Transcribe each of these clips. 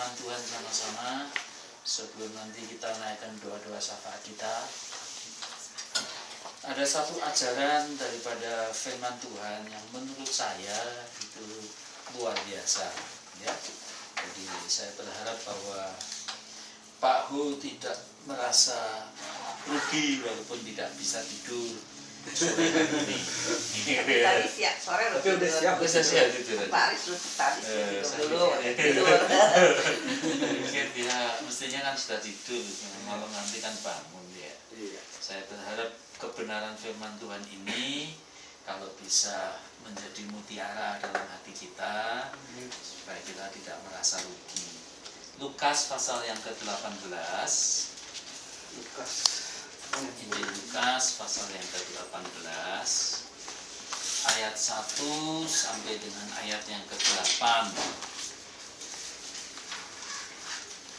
firman Tuhan sama-sama sebelum nanti kita naikkan doa-doa syafaat kita. Ada satu ajaran daripada firman Tuhan yang menurut saya itu luar biasa, ya. Jadi saya berharap bahwa Pak Hu tidak merasa rugi walaupun tidak bisa tidur sore hari ini. Tadi siap sore Tapi udah siap. Bisa siap tidur. Pak Aris tadi tidur dulu. Mungkin dia mestinya kan sudah tidur, malam nanti kan bangun ya. Iya. Saya berharap kebenaran firman Tuhan ini kalau bisa menjadi mutiara dalam hati kita supaya kita tidak merasa rugi. Lukas pasal yang ke-18. Lukas. Injil Lukas pasal yang ke-18 ayat 1 sampai dengan ayat yang ke-8.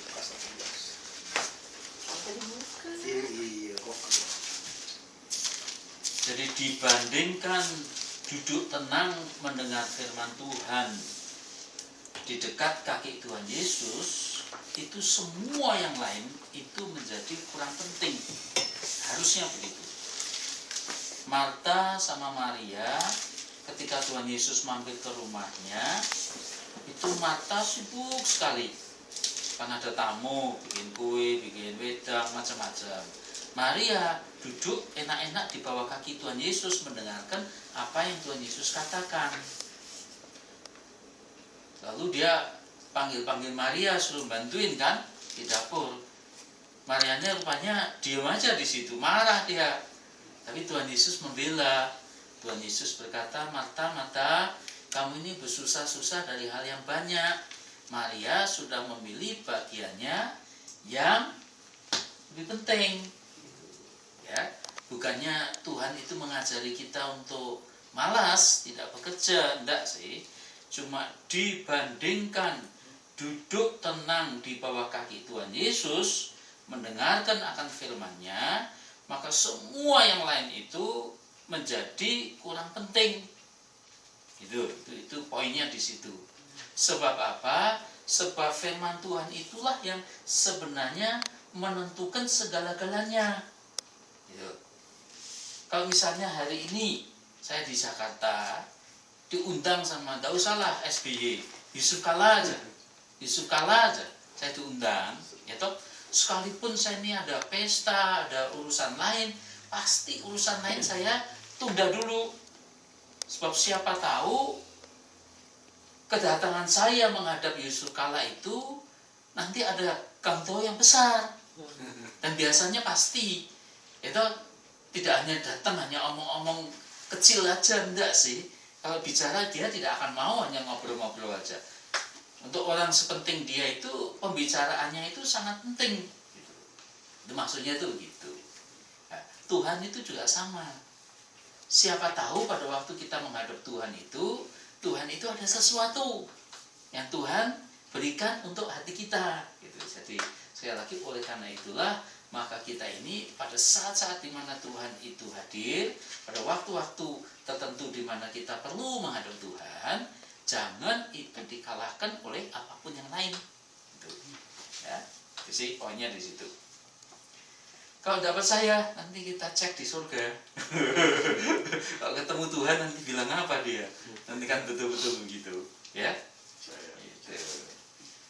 Lukas 18. Jadi Iya kok. Jadi dibandingkan duduk tenang mendengar firman Tuhan di dekat kaki Tuhan Yesus, itu semua yang lain itu menjadi kurang penting. Harusnya begitu. Marta sama Maria ketika Tuhan Yesus mampir ke rumahnya, itu Marta sibuk sekali karena ada tamu, bikin kue, bikin wedang, macam-macam. Maria duduk enak-enak di bawah kaki Tuhan Yesus mendengarkan apa yang Tuhan Yesus katakan. Lalu dia panggil-panggil Maria suruh bantuin kan di dapur. Marianya rupanya diam aja di situ, marah dia. Tapi Tuhan Yesus membela. Tuhan Yesus berkata, Marta, Marta, kamu ini bersusah-susah dari hal yang banyak. Maria sudah memilih bagiannya yang lebih penting. Ya, bukannya Tuhan itu mengajari kita untuk malas, tidak bekerja, enggak sih. Cuma dibandingkan duduk tenang di bawah kaki Tuhan Yesus, mendengarkan akan firman-Nya, maka semua yang lain itu menjadi kurang penting. Itu poinnya di situ. Sebab apa? Sebab firman Tuhan itulah yang sebenarnya menentukan segala-galanya. Kalau misalnya hari ini saya di Jakarta diundang sama, tidak usahlah SBY, Yusuf Kalla aja, saya diundang, ya toh. Sekalipun saya ini ada pesta, ada urusan lain, pasti urusan lain saya tunda dulu. Sebab siapa tahu kedatangan saya menghadap Yusuf Kalla itu nanti ada kantor yang besar. Dan biasanya pasti itu tidak hanya datang, hanya omong-omong kecil aja, enggak sih. Kalau bicara dia tidak akan mau hanya ngobrol-ngobrol aja. Untuk orang sepenting dia itu, pembicaraannya itu sangat penting. Itu maksudnya itu begitu. Nah, Tuhan itu juga sama. Siapa tahu pada waktu kita menghadap Tuhan itu ada sesuatu yang Tuhan berikan untuk hati kita. Gitu. Jadi sekali lagi oleh karena itulah maka kita ini pada saat-saat di mana Tuhan itu hadir, pada waktu-waktu tertentu di mana kita perlu menghadap Tuhan, jangan itu dikalahkan oleh apapun yang lain. Gitu. Ya, itu sih poinnya di situ. Kalau dapat saya, nanti kita cek di surga. Kalau ketemu Tuhan nanti bilang apa dia? Nanti kan betul-betul begitu, ya. Gitu.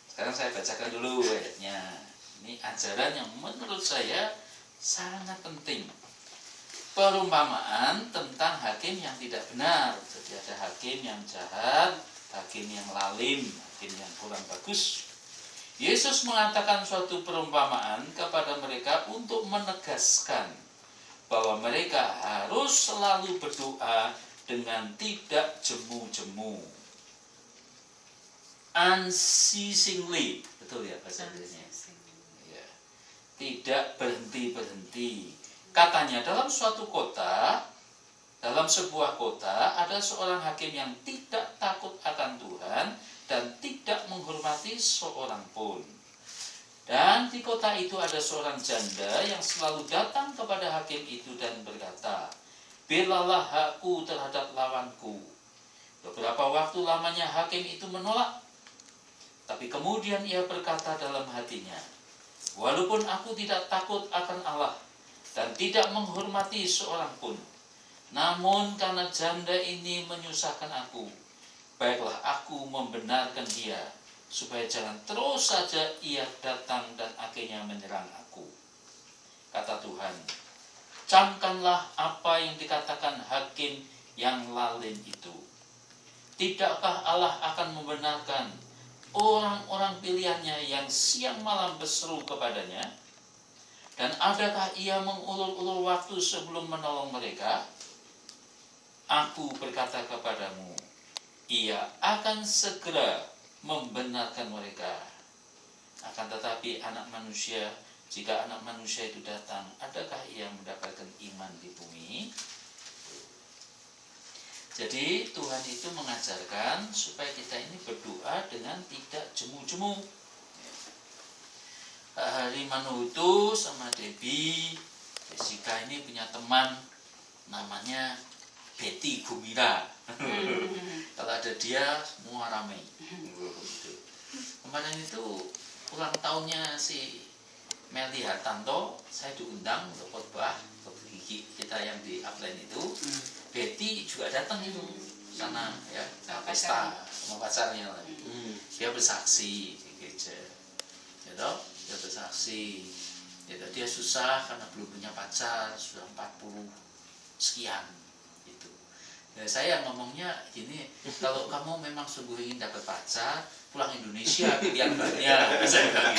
Sekarang saya bacakan dulu ayatnya. Ini ajaran yang menurut saya sangat penting. Perumpamaan tentang hakim yang tidak benar. Jadi ada hakim yang jahat, hakim yang lalim, hakim yang kurang bagus. Yesus mengatakan suatu perumpamaan kepada mereka untuk menegaskan bahwa mereka harus selalu berdoa dengan tidak jemu-jemu. Unceasingly, betul ya bahasa Inggrisnya? Ya. Tidak berhenti-berhenti. Katanya dalam suatu kota, dalam sebuah kota ada seorang hakim yang tidak takut akan Tuhan dan tidak menghormati seorang pun. Dan di kota itu ada seorang janda yang selalu datang kepada hakim itu dan berkata, "Belalah hakku terhadap lawanku." Beberapa waktu lamanya hakim itu menolak. Tapi kemudian ia berkata dalam hatinya, walaupun aku tidak takut akan Allah dan tidak menghormati seorang pun, namun karena janda ini menyusahkan aku, baiklah aku membenarkan dia, supaya jangan terus saja ia datang dan akhirnya menyerang aku. Kata Tuhan, camkanlah apa yang dikatakan hakim yang lalin itu. Tidakkah Allah akan membenarkan orang-orang pilihannya yang siang malam berseru kepadanya? Dan adakah ia mengulur-ulur waktu sebelum menolong mereka? Aku berkata kepadamu, ia akan segera membenarkan mereka. Akan tetapi jika anak manusia itu datang, adakah ia mendapatkan iman di bumi? Jadi Tuhan itu mengajarkan supaya kita ini berdoa dengan tidak jemu-jemu. Hari Manuhutu sama Debbie, Jessica ini punya teman namanya Betty Gumira. Kalau ada dia semua ramai. Kemarin itu ulang tahunnya si Meli Hartanto, saya diundang untuk khotbah ke kita yang di upline itu. Betty juga datang itu sana ya, pesta sama pacarnya lagi. Dia bersaksi di gereja, gitu. Dia bersaksi, gitu. Dia susah karena belum punya pacar, sudah 40 sekian. Saya ngomongnya gini, kalau kamu memang sungguh ingin dapat pacar, pulang Indonesia pilihan banyak, saya bilang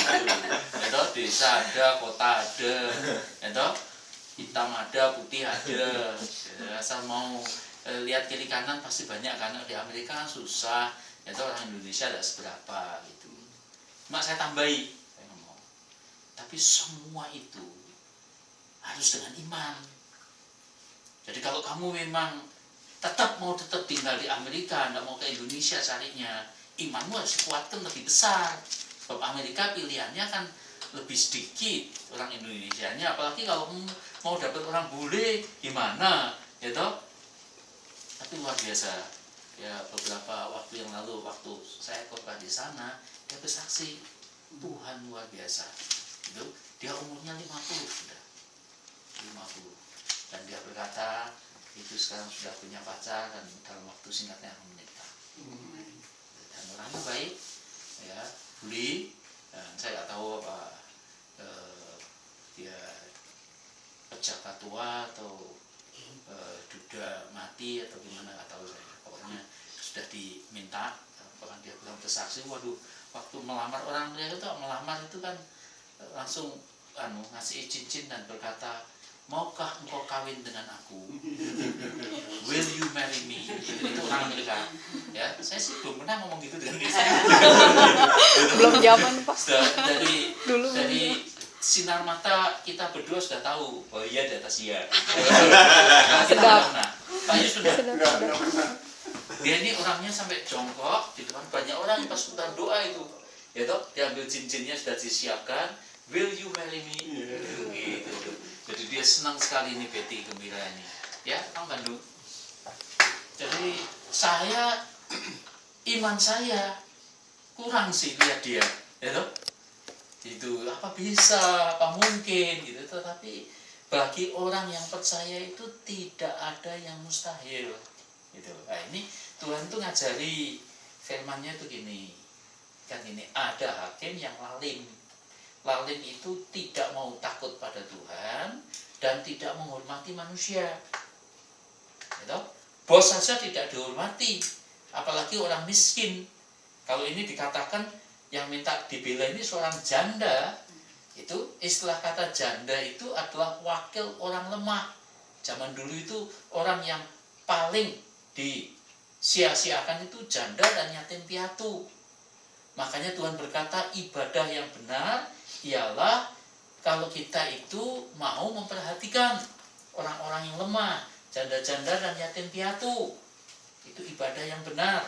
gitu. Desa ada, kota ada, hitam ada, putih ada. Asal mau lihat kiri kanan pasti banyak, karena di Amerika kan susah, orang Indonesia tidak seberapa gitu. Cuma saya tambahi, saya ngomong, tapi semua itu harus dengan iman. Jadi kalau kamu memang tetap tinggal di Amerika, tidak mau ke Indonesia carinya, imanmu harus dikuatkan lebih besar. Sebab Amerika pilihannya kan lebih sedikit, orang Indonesianya, apalagi kalau mau dapat orang bule gimana, Tapi luar biasa. Ya beberapa waktu yang lalu, waktu saya khotbah di sana, dia bersaksi, Tuhan luar biasa. Dia umurnya 50 sudah, 50, dan dia berkata, itu sekarang sudah punya pacar dan dalam waktu singkatnya akan menikah. Dan orangnya baik, ya, beli, dan saya nggak tahu apa dia pejabat tua atau duda mati atau gimana, nggak tahu saya. Pokoknya sudah diminta, bahkan dia bilang bersaksi, waduh, waktu melamar orang dia itu kan langsung ngasih cincin dan berkata, maukah engkau kawin dengan aku? Will you marry me? Itu orang Amerika. Ya, saya sih belum pernah ngomong gitu dengan dia. Belum zaman Pak. Dari sinar mata kita berdua sudah tahu. Oh iya, di atas iya. Sedap. Pak Yus sudah. Sedap. Dia ini orangnya sampai jongkok di depan banyak orang pas ikutan doa itu. Ya toh, diambil cincinnya sudah disiapkan. Will you marry me? Gitu. Jadi dia senang sekali ini Betty Gembira ini. Ya, orang Bandung. Jadi iman saya kurang sih lihat dia, Itu apa bisa, apa mungkin gitu. Tetapi bagi orang yang percaya itu tidak ada yang mustahil. Gitu. Nah, ini Tuhan tuh ngajari firman-Nya tuh gini. Kan ini ada hakim yang lalim. Lalim itu tidak mau takut pada Tuhan dan tidak menghormati manusia. Bos saja tidak dihormati, apalagi orang miskin. Kalau ini dikatakan yang minta dibela ini seorang janda, itu istilah kata janda itu adalah wakil orang lemah. Zaman dulu itu orang yang paling disia-siakan itu janda dan yatim piatu. Makanya Tuhan berkata ibadah yang benar ialah kalau kita itu mau memperhatikan orang-orang yang lemah, janda-janda dan yatim piatu. Itu ibadah yang benar.